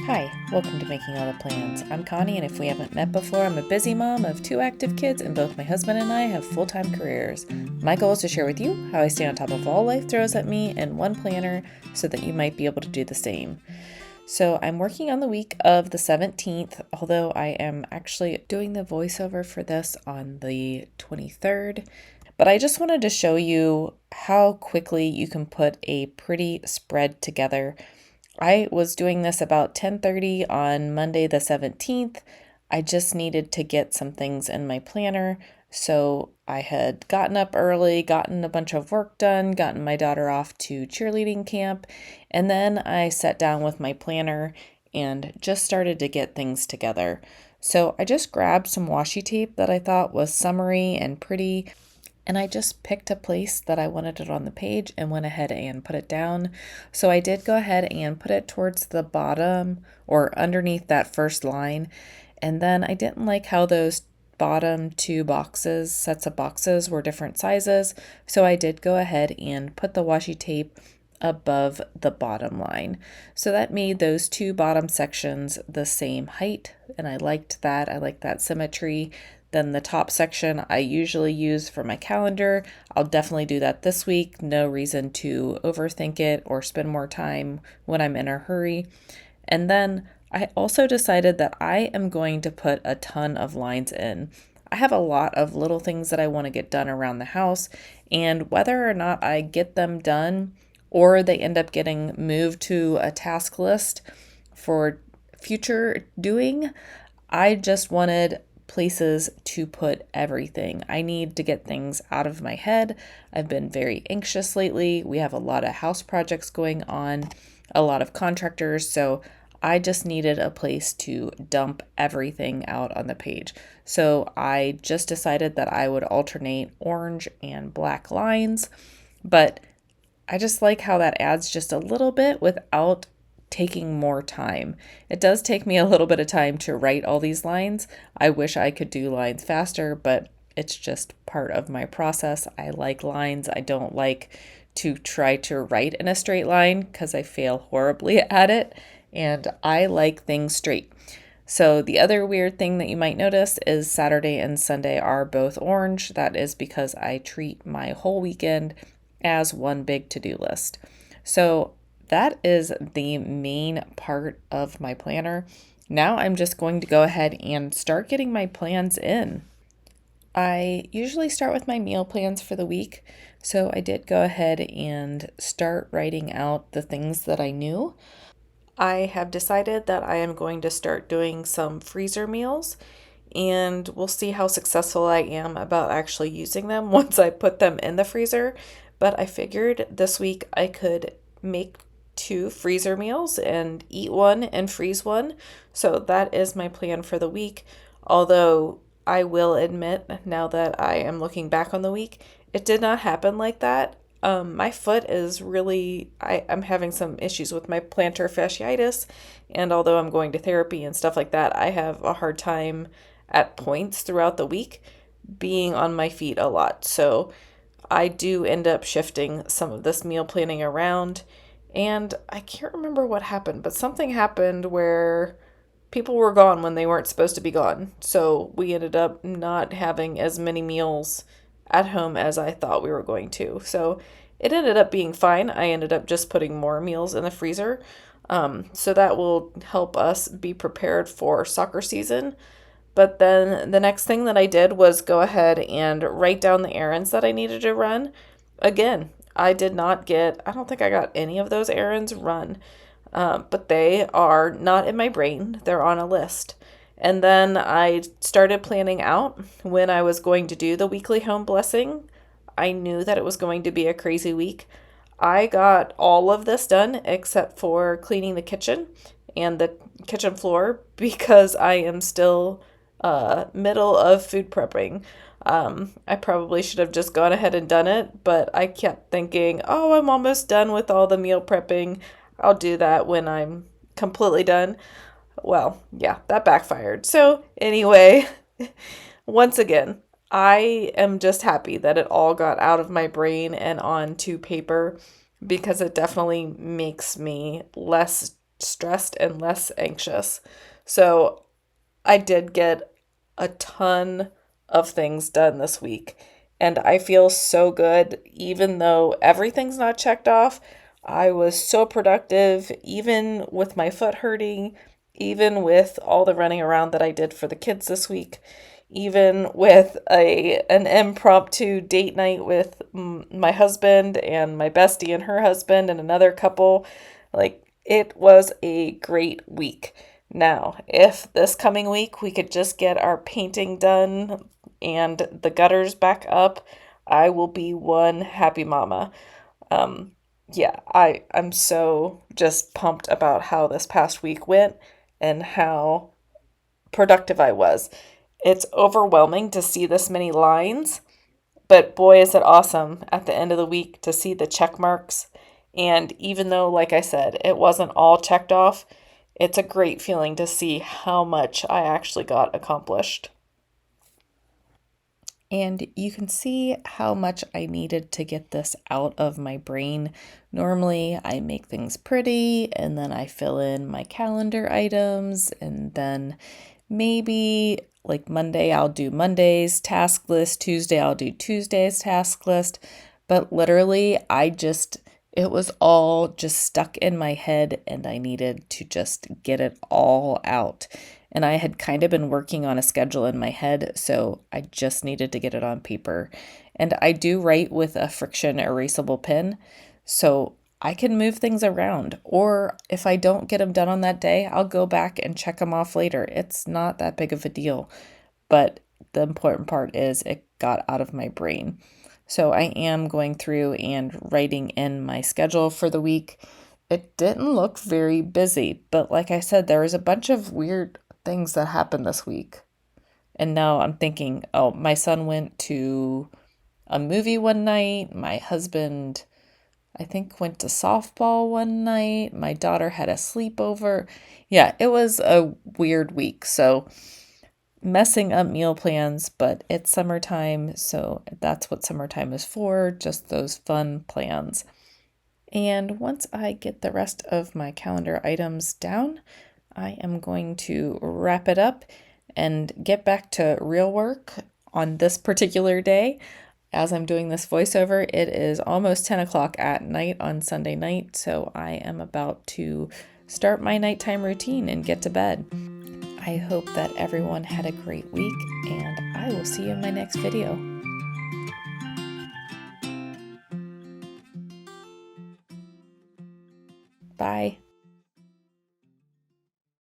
Hi, welcome to Making All the Plans. I'm Connie, and if we haven't met before, I'm a busy mom of 2 active kids, and both my husband and I have full-time careers. My goal is to share with you how I stay on top of all life throws at me in one planner so that you might be able to do the same. So I'm working on the week of the 17th, although I am actually doing the voiceover for this on the 23rd. But I just wanted to show you how quickly you can put a pretty spread together. I was doing this about 10:30 on Monday the 17th. I just needed to get some things in my planner. So I had gotten up early, gotten a bunch of work done, gotten my daughter off to cheerleading camp, and then I sat down with my planner and just started to get things together. So I just grabbed some washi tape that I thought was summery and pretty, and I just picked a place that I wanted it on the page and went ahead and put it down. So I did go ahead and put it towards the bottom or underneath that first line. And then I didn't like how those bottom two sets of boxes were different sizes. So I did go ahead and put the washi tape above the bottom line. So that made those two bottom sections the same height. And I liked that. I like that symmetry. Then the top section I usually use for my calendar. I'll definitely do that this week. No reason to overthink it or spend more time when I'm in a hurry. And then I also decided that I am going to put a ton of lines in. I have a lot of little things that I want to get done around the house, and whether or not I get them done or they end up getting moved to a task list for future doing, I just wanted places to put everything. I need to get things out of my head. I've been very anxious lately. We have a lot of house projects going on, a lot of contractors, so I just needed a place to dump everything out on the page. So I just decided that I would alternate orange and black lines, but I just like how that adds just a little bit without taking more time. It does take me a little bit of time to write all these lines. I wish I could do lines faster, but it's just part of my process. I like lines. I don't like to try to write in a straight line because I fail horribly at it, and I like things straight. So the other weird thing that you might notice is Saturday and Sunday are both orange. That is because I treat my whole weekend as one big to-do list. So that is the main part of my planner. Now I'm just going to go ahead and start getting my plans in. I usually start with my meal plans for the week, so I did go ahead and start writing out the things that I knew. I have decided that I am going to start doing some freezer meals, and we'll see how successful I am about actually using them once I put them in the freezer. But I figured this week I could make 2 freezer meals and eat one and freeze one. So that is my plan for the week. Although I will admit, now that I am looking back on the week, it did not happen like that. My foot is really, I'm having some issues with my plantar fasciitis, and although I'm going to therapy and stuff like that, I have a hard time at points throughout the week being on my feet a lot. So I do end up shifting some of this meal planning around, and I can't remember what happened, but something happened where people were gone when they weren't supposed to be gone. So we ended up not having as many meals at home as I thought we were going to. So it ended up being fine. I ended up just putting more meals in the freezer. So that will help us be prepared for soccer season. But then the next thing that I did was go ahead and write down the errands that I needed to run. Again, I don't think I got any of those errands run, but they are not in my brain. They're on a list. And then I started planning out when I was going to do the weekly home blessing. I knew that it was going to be a crazy week. I got all of this done except for cleaning the kitchen and the kitchen floor because I am still middle of food prepping. I probably should have just gone ahead and done it, but I kept thinking, oh, I'm almost done with all the meal prepping. I'll do that when I'm completely done. Well, yeah, that backfired. So anyway, once again, I am just happy that it all got out of my brain and onto paper because it definitely makes me less stressed and less anxious. So I did get a ton of things done this week, and I feel so good. Even though everything's not checked off, I was so productive, even with my foot hurting, even with all the running around that I did for the kids this week, even with an impromptu date night with my husband and my bestie and her husband and another couple. Like, it was a great week. Now, if this coming week we could just get our painting done and the gutters back up, I will be one happy mama. Um, yeah, I'm so just pumped about how this past week went and how productive I was. It's overwhelming to see this many lines, but boy, is it awesome at the end of the week to see the check marks. And even though, like I said, it wasn't all checked off, it's a great feeling to see how much I actually got accomplished. And you can see how much I needed to get this out of my brain. Normally, I make things pretty and then I fill in my calendar items, and then maybe like Monday, I'll do Monday's task list, Tuesday, I'll do Tuesday's task list. But literally, it was all just stuck in my head, and I needed to just get it all out. And I had kind of been working on a schedule in my head, so I just needed to get it on paper. And I do write with a friction erasable pen, so I can move things around. Or if I don't get them done on that day, I'll go back and check them off later. It's not that big of a deal. But the important part is it got out of my brain. So I am going through and writing in my schedule for the week. It didn't look very busy, but like I said, there was a bunch of weird things that happened this week. And now I'm thinking, oh, my son went to a movie one night. My husband, I think, went to softball one night. My daughter had a sleepover. Yeah, it was a weird week. So messing up meal plans, but it's summertime, so that's what summertime is for, just those fun plans. And once I get the rest of my calendar items down, I am going to wrap it up and get back to real work on this particular day. As I'm doing this voiceover, it is almost 10 o'clock at night on Sunday night, so I am about to start my nighttime routine and get to bed. I hope that everyone had a great week, and I will see you in my next video. Bye.